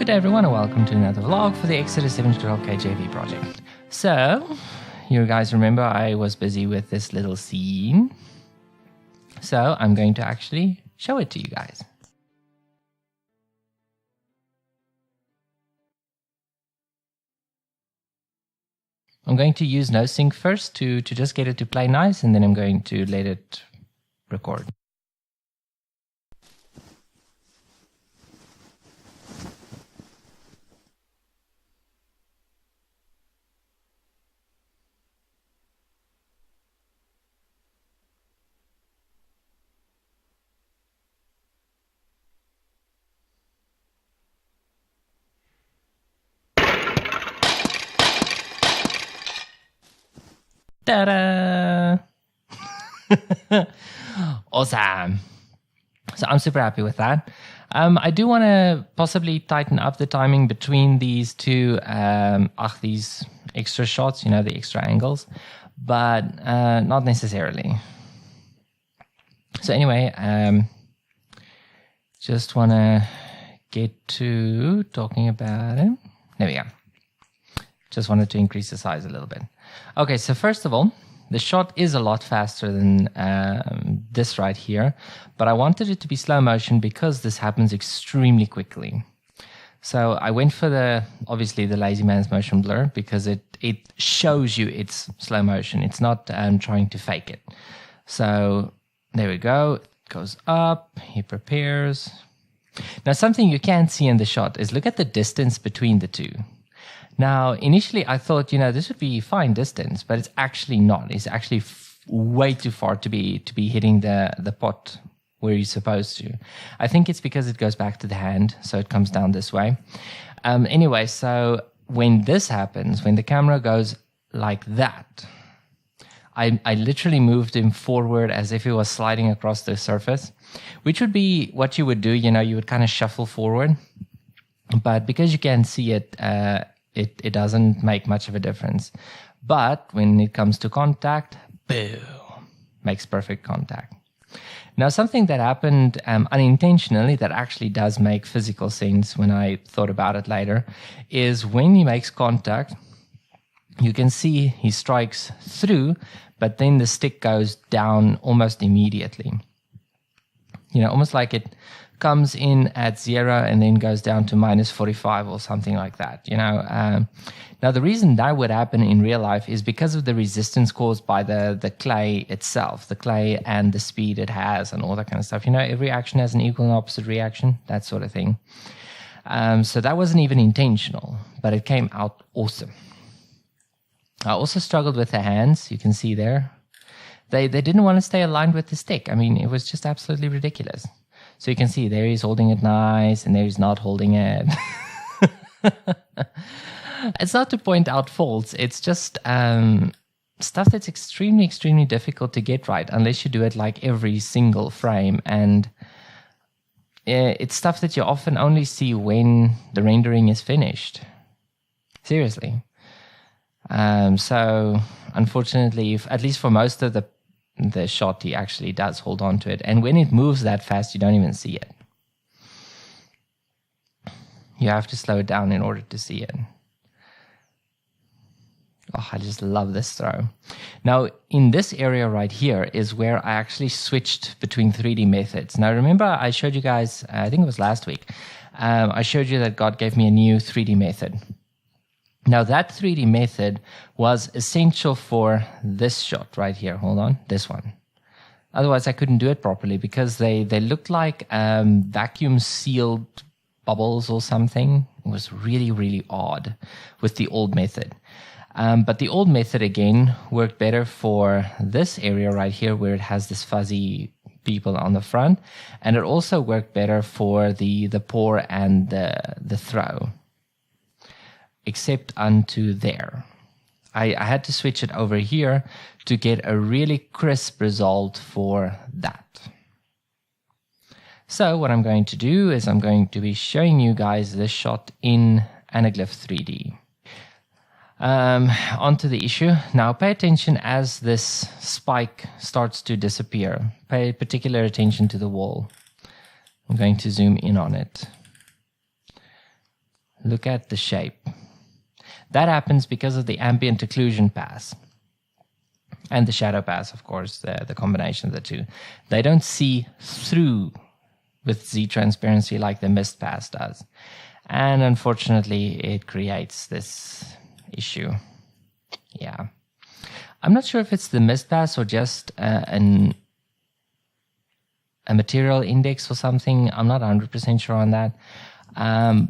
Good day everyone and welcome to another vlog for the Exodus 712K JV project. So, you guys remember I was busy with this little scene. So, I'm going to actually show it to you guys. I'm going to use no sync first to just get it to play nice, and then I'm going to let it record. Ta-da! Awesome. So I'm super happy with that. I do want to possibly tighten up the timing between these two, these extra shots, you know, the extra angles, but not necessarily. So anyway, just want to get to talking about it. There we go. Just wanted to increase the size a little bit. Okay, so first of all, the shot is a lot faster than this right here, but I wanted it to be slow motion because this happens extremely quickly. So I went for obviously the lazy man's motion blur because it shows you it's slow motion. It's not trying to fake it. So there we go. It goes up, he prepares. Now something you can see in the shot is look at the distance between the two. Now, initially, I thought, you know, this would be fine distance, but it's actually not. It's actually way too far to be hitting the pot where you're supposed to. I think it's because it goes back to the hand, so it comes down this way. Anyway, so when this happens, when the camera goes like that, I literally moved him forward as if he was sliding across the surface, which would be what you would do. You know, you would kind of shuffle forward, but because you can't see it, it doesn't make much of a difference. But when it comes to contact, boom, makes perfect contact. Now, something that happened unintentionally that actually does make physical sense when I thought about it later is when he makes contact, you can see he strikes through, but then the stick goes down almost immediately. You know, almost like it comes in at 0 and then goes down to -45 or something like that, you know. Now, the reason that would happen in real life is because of the resistance caused by the clay itself, the clay and the speed it has and all that kind of stuff. You know, every action has an equal and opposite reaction, that sort of thing. So that wasn't even intentional, but it came out awesome. I also struggled with the hands. You can see there. They didn't want to stay aligned with the stick. I mean, it was just absolutely ridiculous. So you can see there he's holding it nice and there he's not holding it. It's not to point out faults. It's just stuff that's extremely, extremely difficult to get right unless you do it like every single frame. And it's stuff that you often only see when the rendering is finished. Seriously. So unfortunately, at least for most of the shot, he actually does hold on to it, and when it moves that fast you don't even see it. You have to slow it down in order to see it. Oh, I just love this throw. Now in this area right here is where I actually switched between 3D methods. Now remember I showed you guys, I think it was last week, I showed you that God gave me a new 3D method. Now that 3D method was essential for this shot right here. Hold on, this one. Otherwise I couldn't do it properly because they looked like vacuum sealed bubbles or something. It was really, really odd with the old method. But the old method again worked better for this area right here where it has this fuzzy people on the front. And it also worked better for the pour and the throw. Except unto there. I had to switch it over here to get a really crisp result for that. So what I'm going to do is I'm going to be showing you guys this shot in Anaglyph 3D. Onto the issue. Now pay attention as this spike starts to disappear. Pay particular attention to the wall. I'm going to zoom in on it. look at the shape. That happens because of the ambient occlusion pass. And the shadow pass, of course, the combination of the two. They don't see through with Z transparency like the mist pass does. And unfortunately, it creates this issue. Yeah. I'm not sure if it's the mist pass or just a material index or something. I'm not 100% sure on that.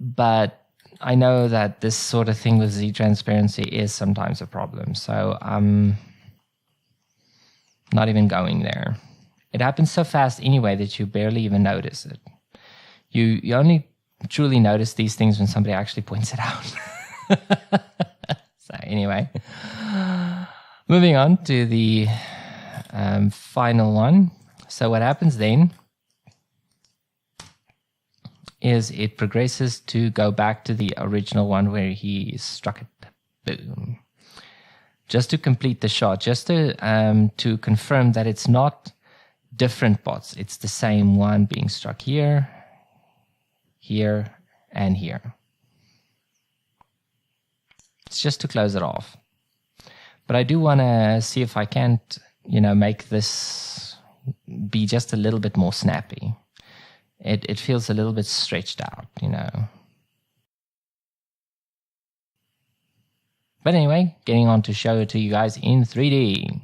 But I know that this sort of thing with Z transparency is sometimes a problem. So I'm not even going there. It happens so fast anyway that you barely even notice it. You only truly notice these things when somebody actually points it out. So anyway, moving on to the final one. So what happens then is it progresses to go back to the original one where he struck it. Boom. Just to complete the shot, just to confirm that it's not different pots. It's the same one being struck here, here, and here. It's just to close it off. But I do want to see if I can't, make this be just a little bit more snappy. It feels a little bit stretched out, But anyway, getting on to show it to you guys in 3D.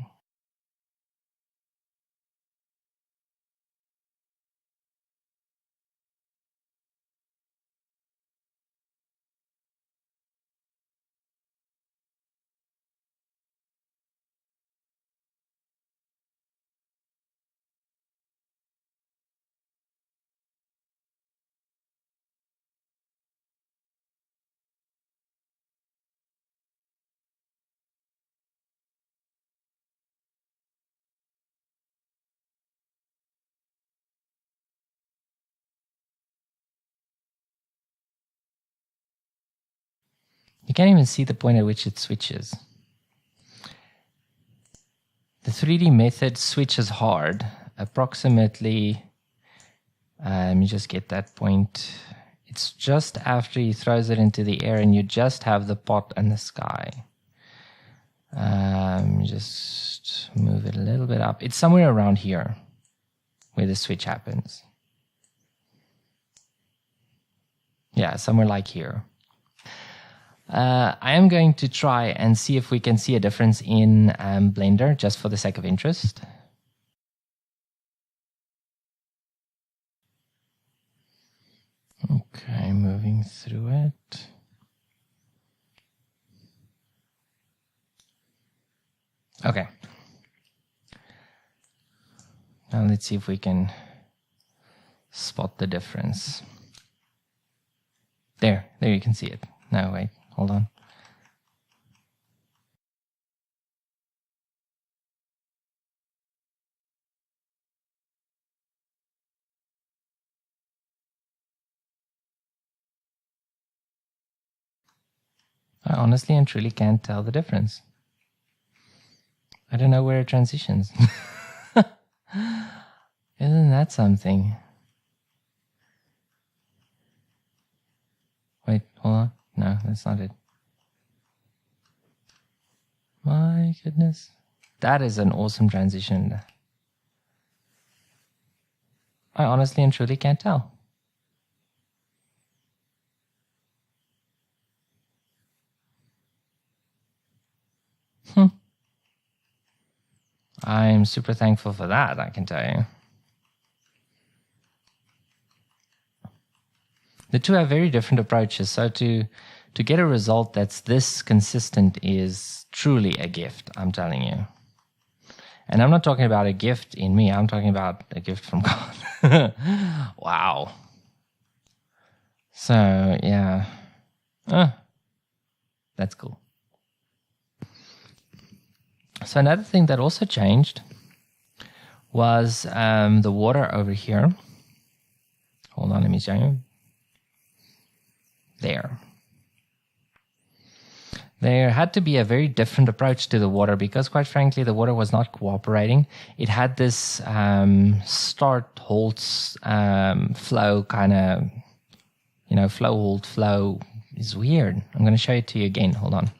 You can't even see the point at which it switches. The 3D method switches hard, approximately, let me just get that point. It's just after he throws it into the air and you just have the pot and the sky. Just move it a little bit up. It's somewhere around here where the switch happens. Yeah, somewhere like here. I am going to try and see if we can see a difference in Blender, just for the sake of interest. Okay, moving through it. Okay. Now let's see if we can spot the difference. There you can see it. No, wait. Hold on. I honestly and truly can't tell the difference. I don't know where it transitions. Isn't that something? Wait, hold on. No, that's not it. My goodness. That is an awesome transition. I honestly and truly can't tell. I'm super thankful for that, I can tell you. The two have very different approaches, so to get a result that's this consistent is truly a gift, I'm telling you. And I'm not talking about a gift in me, I'm talking about a gift from God. Wow. So, yeah. That's cool. So another thing that also changed was the water over here. Hold on, let me show you. There had to be a very different approach to the water because, quite frankly, the water was not cooperating. It had this start, halt, flow kind of, flow, halt, flow is weird. I'm going to show it to you again. Hold on.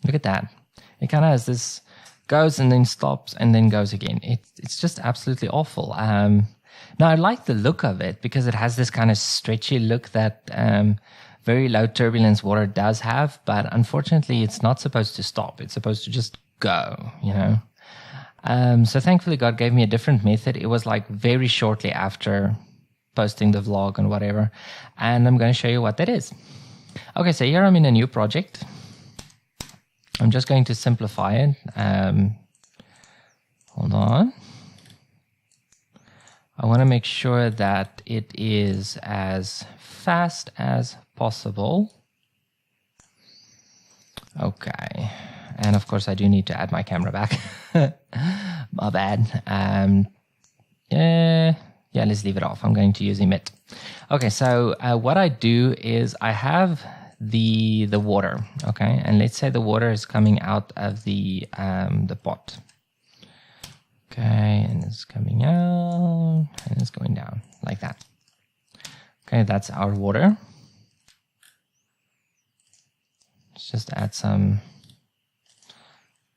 Look at that. It kind of has this goes and then stops and then goes again. It's just absolutely awful. Now, I like the look of it because it has this kind of stretchy look that very low turbulence water does have, but unfortunately, it's not supposed to stop. It's supposed to just go, you know. So thankfully, God gave me a different method. It was like very shortly after posting the vlog and whatever, and I'm going to show you what that is. Okay, so here I'm in a new project. I'm just going to simplify it. Hold on. I want to make sure that it is as fast as possible. Okay. And of course, I do need to add my camera back. My bad. Yeah, let's leave it off. I'm going to use emit. Okay, so what I do is I have the water, okay, and let's say the water is coming out of the pot. Okay, and it's coming out and it's going down like that. Okay, that's our water. Let's just add some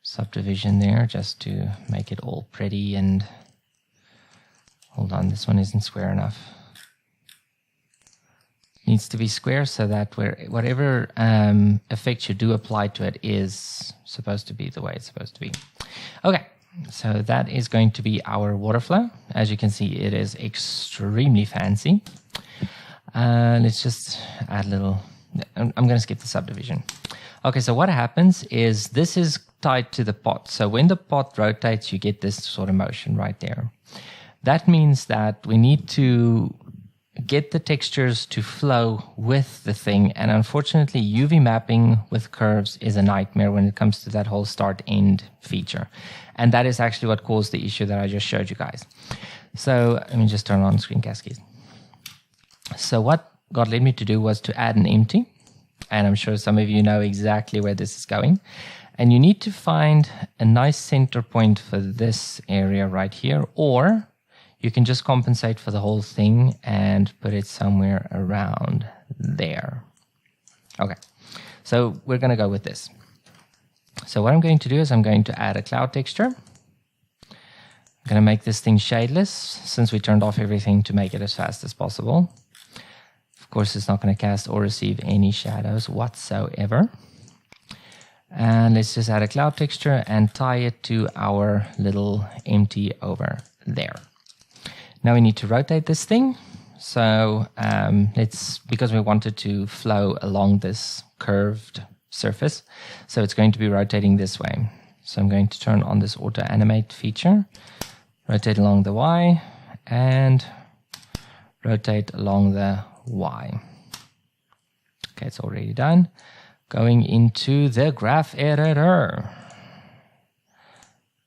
subdivision there just to make it all pretty. And hold on, this one isn't square enough. Needs to be square so that whatever effect you do apply to it is supposed to be the way it's supposed to be. Okay, so that is going to be our water flow. As you can see, it is extremely fancy. Let's just add a little. I'm going to skip the subdivision. Okay, so what happens is this is tied to the pot. So when the pot rotates, you get this sort of motion right there. That means that we need to get the textures to flow with the thing. And unfortunately, UV mapping with curves is a nightmare when it comes to that whole start-end feature. And that is actually what caused the issue that I just showed you guys. So let me just turn on screen cascade. So what God led me to do was to add an empty. And I'm sure some of you know exactly where this is going. And you need to find a nice center point for this area right here, or you can just compensate for the whole thing and put it somewhere around there. Okay, so we're going to go with this. So what I'm going to do is I'm going to add a cloud texture. I'm going to make this thing shadeless since we turned off everything to make it as fast as possible. Of course, it's not going to cast or receive any shadows whatsoever. And let's just add a cloud texture and tie it to our little empty over there. Now we need to rotate this thing. So because we want it to flow along this curved surface. So it's going to be rotating this way. So I'm going to turn on this auto animate feature, rotate along the Y and rotate along the Y. Okay, it's already done. Going into the graph editor.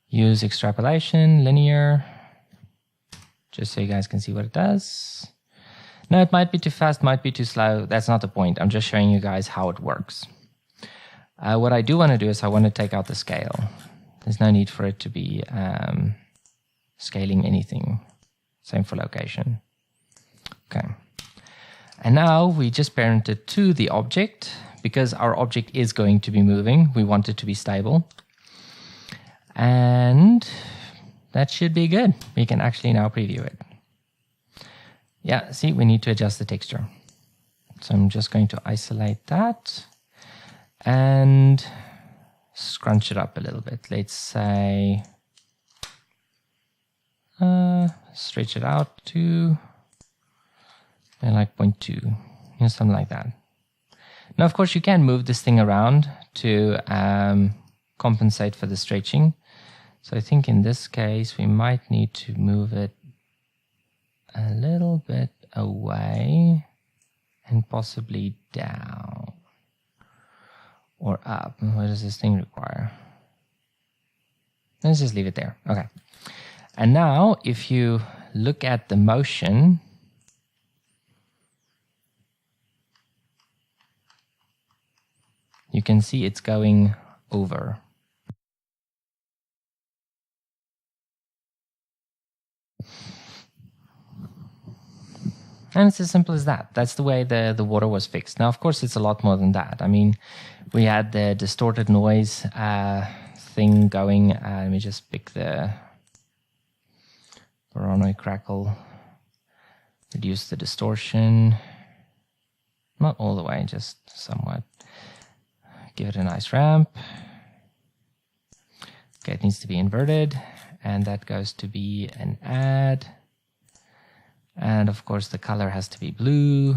Use extrapolation, linear, just so you guys can see what it does. Now, it might be too fast, might be too slow. That's not the point. I'm just showing you guys how it works. What I do want to do is I want to take out the scale. There's no need for it to be scaling anything. Same for location. Okay. And now we just parent it to the object because our object is going to be moving. We want it to be stable. And that should be good. We can actually now preview it. Yeah, see, we need to adjust the texture. So I'm just going to isolate that and scrunch it up a little bit. Let's say, stretch it out to like 0.2, you know, something like that. Now, of course, you can move this thing around to compensate for the stretching. So I think in this case, we might need to move it a little bit away and possibly down or up. What does this thing require? Let's just leave it there. Okay. And now if you look at the motion, you can see it's going over. And it's as simple as that. That's the way the water was fixed. Now, of course, it's a lot more than that. I mean, we had the distorted noise thing going. Let me just pick the Voronoi crackle. Reduce the distortion. Not all the way, just somewhat. Give it a nice ramp. Okay, it needs to be inverted. And that goes to be an add. And of course the color has to be blue.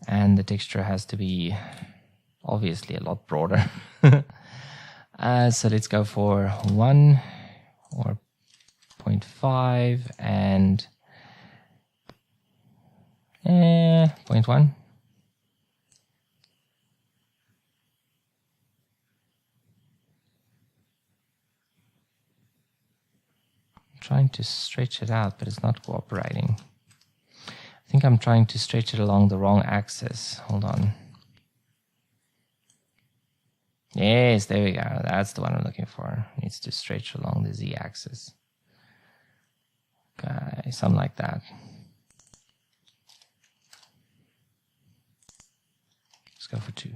And the texture has to be obviously a lot broader. So let's go for 1 or 0.5 and 0.1. Trying to stretch it out, but it's not cooperating. I think I'm trying to stretch it along the wrong axis. Hold on. Yes, there we go. That's the one I'm looking for. It needs to stretch along the z-axis. Okay, something like that. Let's go for 2.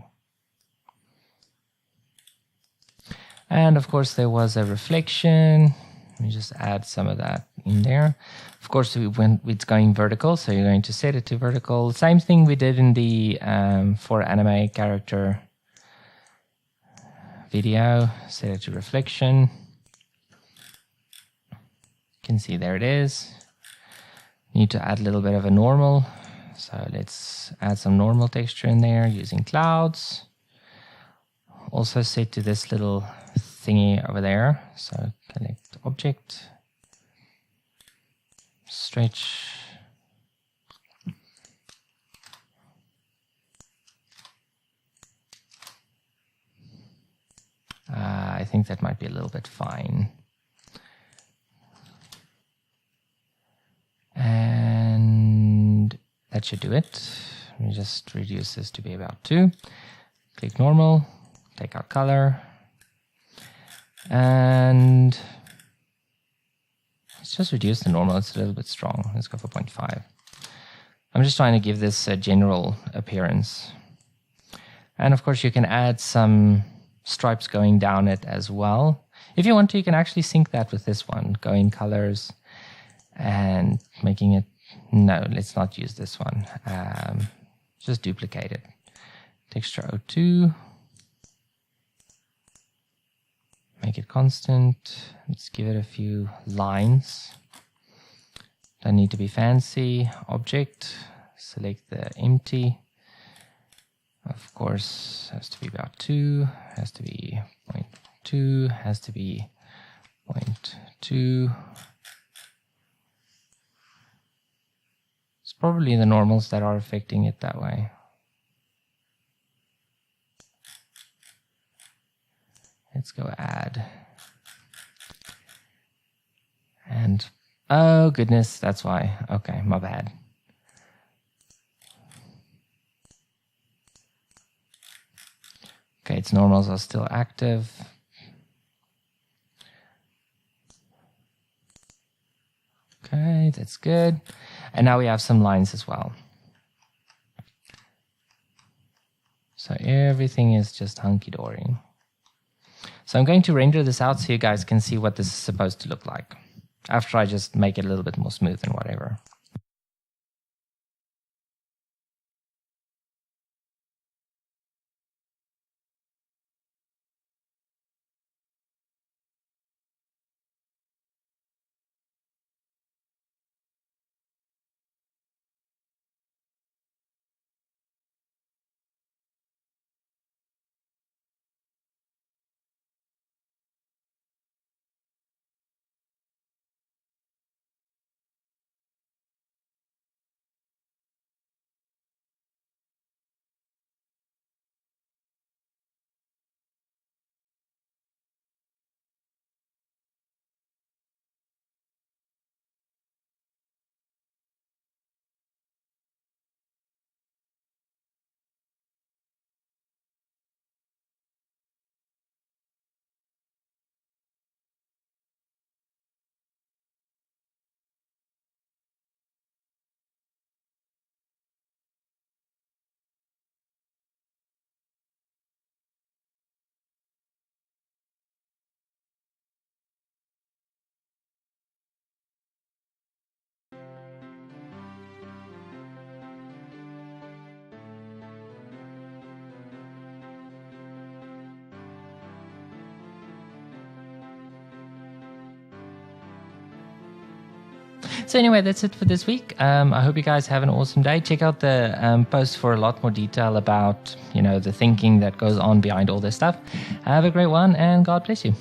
And of course there was a reflection. Let me just add some of that in there. Of course, it's going vertical, so you're going to set it to vertical. Same thing we did in the for anime character video. Set it to reflection. You can see there it is. Need to add a little bit of a normal. So let's add some normal texture in there using clouds. Also set to this little thingy over there. So select object, stretch, I think that might be a little bit fine. And that should do it. Let me just reduce this to be about 2. Click normal, take out color. And let's just reduce the normal. It's a little bit strong. Let's go for 0.5. I'm just trying to give this a general appearance. And of course, you can add some stripes going down it as well. If you want to, you can actually sync that with this one. Go in colors and making it... No, let's not use this one. Just duplicate it. Texture 02. Make it constant. Let's give it a few lines. Don't need to be fancy. Object, select the empty. Of course, has to be about 2, has to be 0.2, has to be 0.2. It's probably the normals that are affecting it that way. Let's go add. And, oh goodness, that's why. Okay, my bad. Okay, its normals are still active. Okay, that's good. And now we have some lines as well. So everything is just hunky-dory. So I'm going to render this out so you guys can see what this is supposed to look like, after I just make it a little bit more smooth and whatever. So anyway, that's it for this week. I hope you guys have an awesome day. Check out the post for a lot more detail about, the thinking that goes on behind all this stuff. Have a great one, and God bless you.